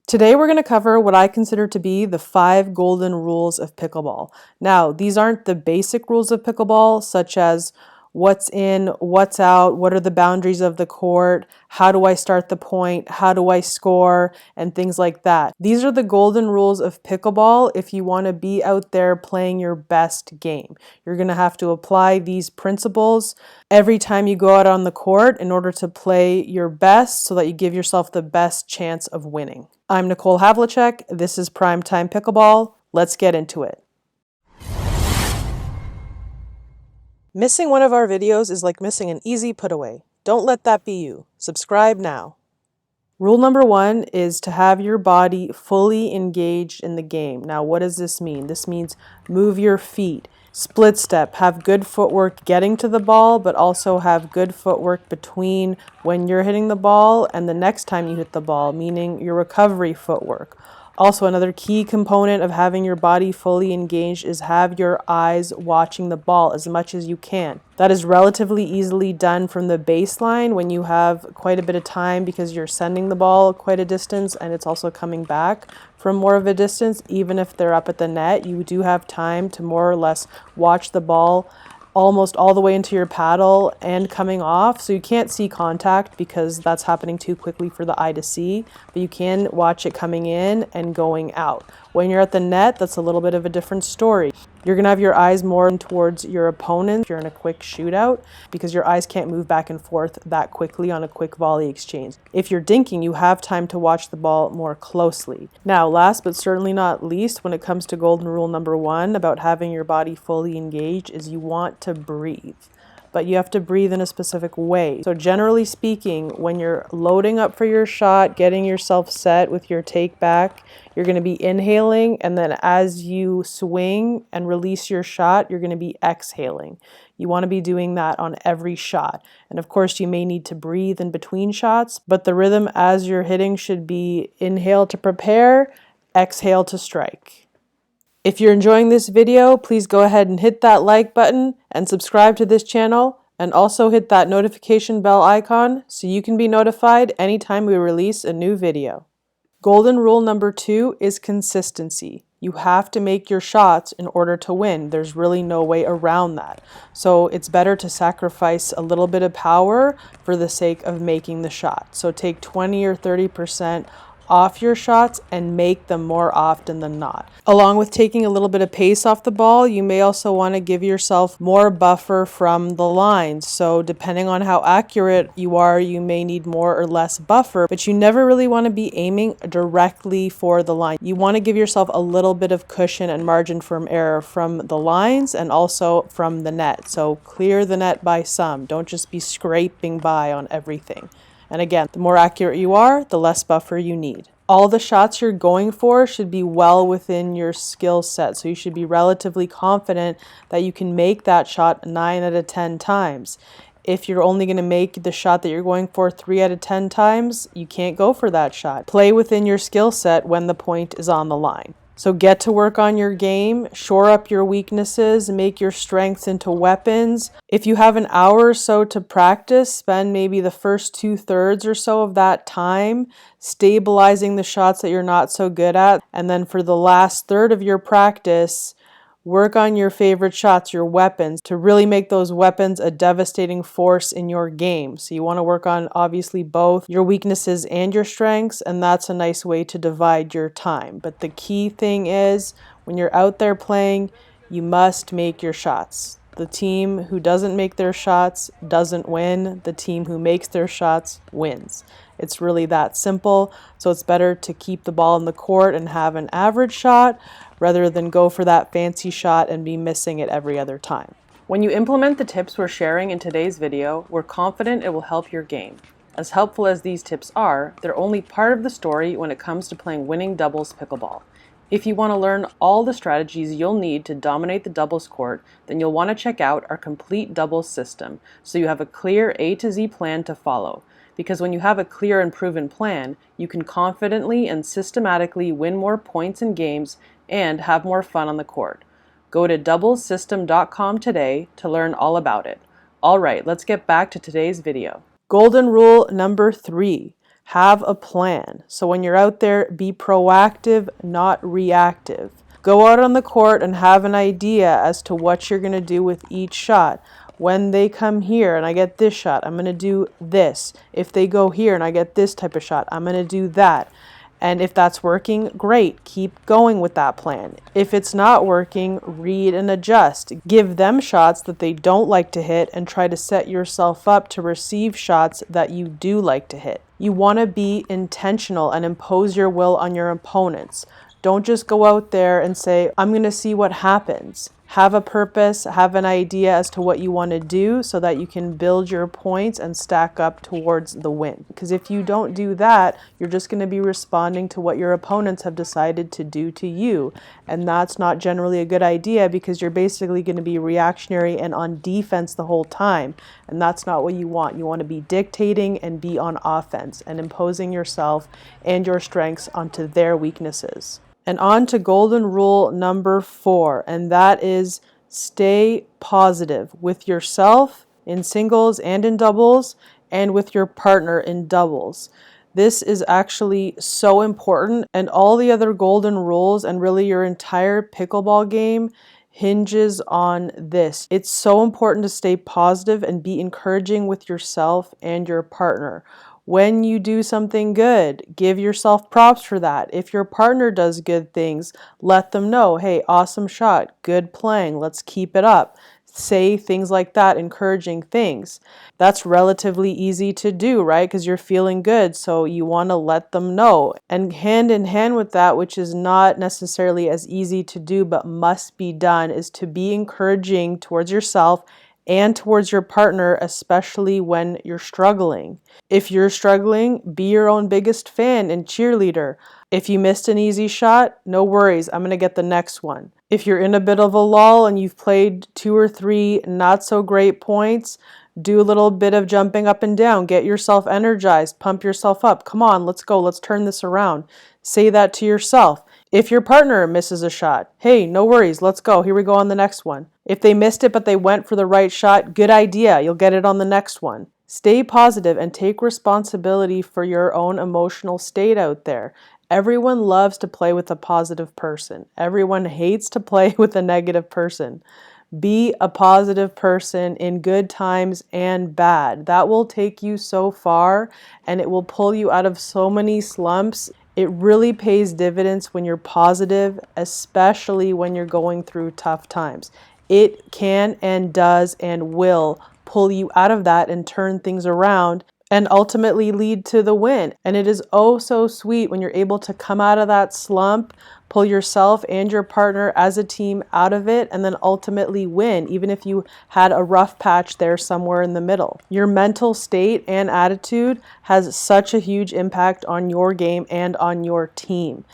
Today we're going to cover what I consider to be the 5 golden rules of pickleball. Now, these aren't the basic rules of pickleball, such as what's in, what's out, what are the boundaries of the court, how do I start the point, how do I score, and things like that. These are the golden rules of pickleball if you want to be out there playing your best game. You're going to have to apply these principles every time you go out on the court in order to play your best so that you give yourself the best chance of winning. I'm Nicole Havlicek. This is PrimeTime Pickleball. Let's get into it. Missing one of our videos is like missing an easy put-away. Don't let that be you. Subscribe now. Rule number 1 is to have your body fully engaged in the game. Now, what does this mean? This means move your feet, split step, have good footwork getting to the ball, but also have good footwork between when you're hitting the ball and the next time you hit the ball, meaning your recovery footwork. Also, another key component of having your body fully engaged is have your eyes watching the ball as much as you can. That is relatively easily done from the baseline when you have quite a bit of time because you're sending the ball quite a distance and it's also coming back from more of a distance. Even if they're up at the net, you do have time to more or less watch the ball almost all the way into your paddle and coming off. So you can't see contact because that's happening too quickly for the eye to see, but you can watch it coming in and going out. When you're at the net, that's a little bit of a different story. You're going to have your eyes more towards your opponent if you're in a quick shootout because your eyes can't move back and forth that quickly on a quick volley exchange. If you're dinking, you have time to watch the ball more closely. Now, last but certainly not least, when it comes to golden rule number 1 about having your body fully engaged is you want to breathe. But you have to breathe in a specific way. So generally speaking, when you're loading up for your shot, getting yourself set with your take back, you're going to be inhaling, and then as you swing and release your shot, you're going to be exhaling. You want to be doing that on every shot. And of course, you may need to breathe in between shots, but the rhythm as you're hitting should be inhale to prepare, exhale to strike. If you're enjoying this video, please go ahead and hit that like button and subscribe to this channel, and also hit that notification bell icon so you can be notified anytime we release a new video. Golden rule number 2 is consistency. You have to make your shots in order to win. There's really no way around that. So it's better to sacrifice a little bit of power for the sake of making the shot. So take 20 or 30% off your shots and make them more often than not. Along with taking a little bit of pace off the ball, you may also want to give yourself more buffer from the lines. So depending on how accurate you are, you may need more or less buffer, but you never really want to be aiming directly for the line. You want to give yourself a little bit of cushion and margin from error from the lines and also from the net. So clear the net by some. Don't just be scraping by on everything. And again, the more accurate you are, the less buffer you need. All the shots you're going for should be well within your skill set. So you should be relatively confident that you can make that shot 9 out of 10 times. If you're only going to make the shot that you're going for 3 out of 10 times, you can't go for that shot. Play within your skill set when the point is on the line. So get to work on your game, shore up your weaknesses, make your strengths into weapons. If you have an hour or so to practice, spend maybe the first 2/3 or so of that time stabilizing the shots that you're not so good at. And then for the last third of your practice, work on your favorite shots, your weapons, to really make those weapons a devastating force in your game. So you want to work on obviously both your weaknesses and your strengths, and that's a nice way to divide your time. But the key thing is when you're out there playing, you must make your shots. The team who doesn't make their shots doesn't win. The team who makes their shots wins. It's really that simple. So it's better to keep the ball in the court and have an average shot rather than go for that fancy shot and be missing it every other time. When you implement the tips we're sharing in today's video, we're confident it will help your game. As helpful as these tips are, they're only part of the story when it comes to playing winning doubles pickleball. If you want to learn all the strategies you'll need to dominate the doubles court, then you'll want to check out our complete doubles system so you have a clear A to Z plan to follow. Because when you have a clear and proven plan, you can confidently and systematically win more points in games and have more fun on the court. Go to doublesystem.com today to learn all about it. All right, let's get back to today's video. Golden rule number 3. Have a plan. So when you're out there, be proactive, not reactive. Go out on the court and have an idea as to what you're going to do with each shot. When they come here and I get this shot, I'm going to do this. If they go here and I get this type of shot, I'm going to do that. And if that's working, great, keep going with that plan. If it's not working, read and adjust. Give them shots that they don't like to hit and try to set yourself up to receive shots that you do like to hit. You want to be intentional and impose your will on your opponents. Don't just go out there and say, I'm going to see what happens. Have a purpose, have an idea as to what you want to do so that you can build your points and stack up towards the win. Because if you don't do that, you're just going to be responding to what your opponents have decided to do to you. And that's not generally a good idea because you're basically going to be reactionary and on defense the whole time. And that's not what you want. You want to be dictating and be on offense and imposing yourself and your strengths onto their weaknesses. And on to golden rule number 4, and that is stay positive with yourself in singles and in doubles, and with your partner in doubles. This is actually so important, and all the other golden rules and really your entire pickleball game hinges on this. It's so important to stay positive and be encouraging with yourself and your partner. When you do something good, give yourself props for that. If your partner does good things, let them know, hey, awesome shot, good playing, let's keep it up. Say things like that, encouraging things. That's relatively easy to do, right? Because you're feeling good, so you want to let them know. And hand in hand with that, which is not necessarily as easy to do but must be done, is to be encouraging towards yourself and towards your partner, especially when you're struggling. If you're struggling, be your own biggest fan and cheerleader. If you missed an easy shot, no worries, I'm going to get the next one. If you're in a bit of a lull and you've played 2 or 3 not so great points, do a little bit of jumping up and down, get yourself energized, pump yourself up. Come on, let's go, let's turn this around. Say that to yourself. If your partner misses a shot, hey, no worries, let's go. Here we go on the next one. If they missed it but they went for the right shot, good idea. You'll get it on the next one. Stay positive and take responsibility for your own emotional state out there. Everyone loves to play with a positive person. Everyone hates to play with a negative person. Be a positive person in good times and bad. That will take you so far and it will pull you out of so many slumps. It really pays dividends when you're positive, especially when you're going through tough times. It can and does and will pull you out of that and turn things around and ultimately lead to the win. And it is oh so sweet when you're able to come out of that slump, pull yourself and your partner as a team out of it, and then ultimately win, even if you had a rough patch there somewhere in the middle. Your mental state and attitude has such a huge impact on your game and on your team.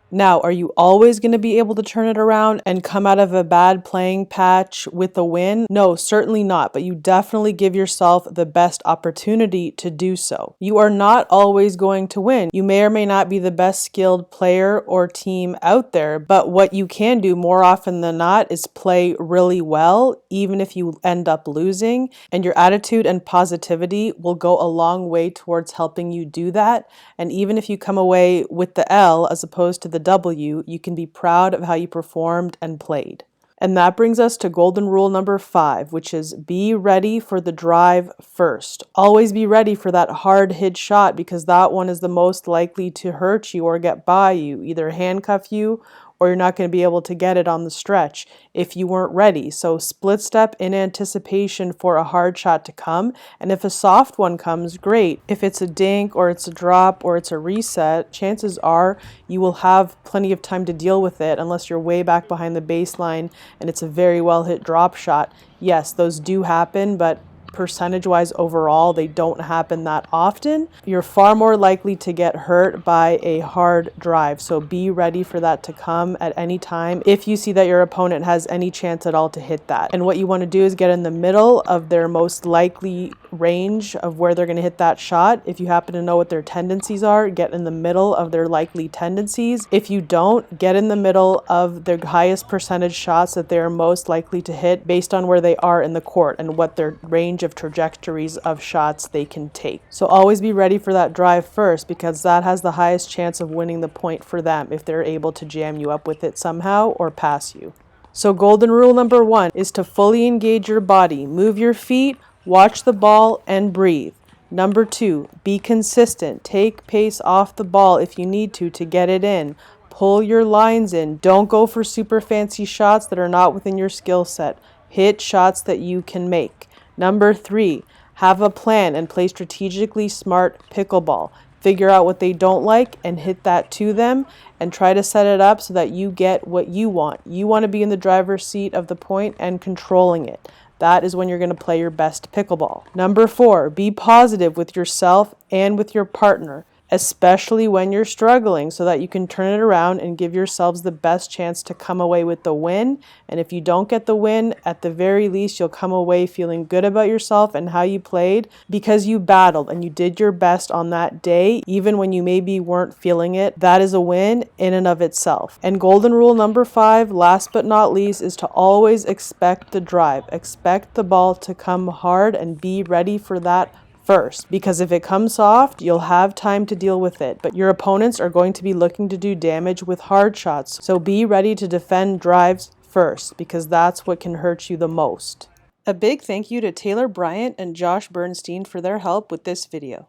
Now, are you always going to be able to turn it around and come out of a bad playing patch with a win? No, certainly not, but you definitely give yourself the best opportunity to do so. You are not always going to win. You may or may not be the best skilled player or team out there, but what you can do more often than not is play really well, even if you end up losing, and your attitude and positivity will go a long way towards helping you do that. And even if you come away with the L as opposed to the W, you can be proud of how you performed and played. And that brings us to golden rule number 5, which is be ready for the drive first. Always be ready for that hard hit shot because that one is the most likely to hurt you or get by you, either handcuff you or you're not going to be able to get it on the stretch if you weren't ready. So split step in anticipation for a hard shot to come. And if a soft one comes, great. If it's a dink or it's a drop or it's a reset, chances are you will have plenty of time to deal with it unless you're way back behind the baseline and it's a very well hit drop shot. Yes, those do happen, but percentage-wise overall, they don't happen that often. You're far more likely to get hurt by a hard drive, so be ready for that to come at any time if you see that your opponent has any chance at all to hit that. And what you want to do is get in the middle of their most likely range of where they're going to hit that shot. If you happen to know what their tendencies are, get in the middle of their likely tendencies. If you don't, get in the middle of their highest percentage shots that they're most likely to hit based on where they are in the court and what their range of trajectories of shots they can take. So always be ready for that drive first, because that has the highest chance of winning the point for them if they're able to jam you up with it somehow or pass you. So golden rule number 1 is to fully engage your body. Move your feet, watch the ball, and breathe. Number 2, be consistent. Take pace off the ball if you need to get it in. Pull your lines in. Don't go for super fancy shots that are not within your skill set. Hit shots that you can make. Number 3, have a plan and play strategically smart pickleball. Figure out what they don't like and hit that to them, and try to set it up so that you get what you want. You want to be in the driver's seat of the point and controlling it. That is when you're going to play your best pickleball. Number 4, be positive with yourself and with your partner, especially when you're struggling, so that you can turn it around and give yourselves the best chance to come away with the win. And if you don't get the win, at the very least, you'll come away feeling good about yourself and how you played, because you battled and you did your best on that day, even when you maybe weren't feeling it. That is a win in and of itself. And golden rule number 5, last but not least, is to always expect the drive. Expect the ball to come hard and be ready for that first, because if it comes soft, you'll have time to deal with it, but your opponents are going to be looking to do damage with hard shots. So be ready to defend drives first, because that's what can hurt you the most. A big thank you to Taylor Bryant and Josh Bernstein for their help with this video.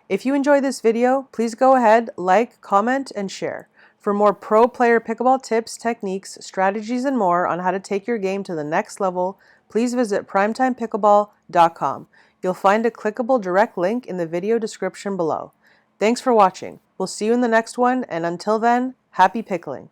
If you enjoyed this video, please go ahead, like, comment, and share. For more pro player pickleball tips, techniques, strategies, and more on how to take your game to the next level, please visit PrimetimePickleball.com. You'll find a clickable direct link in the video description below. Thanks for watching. We'll see you in the next one, and until then, happy pickling.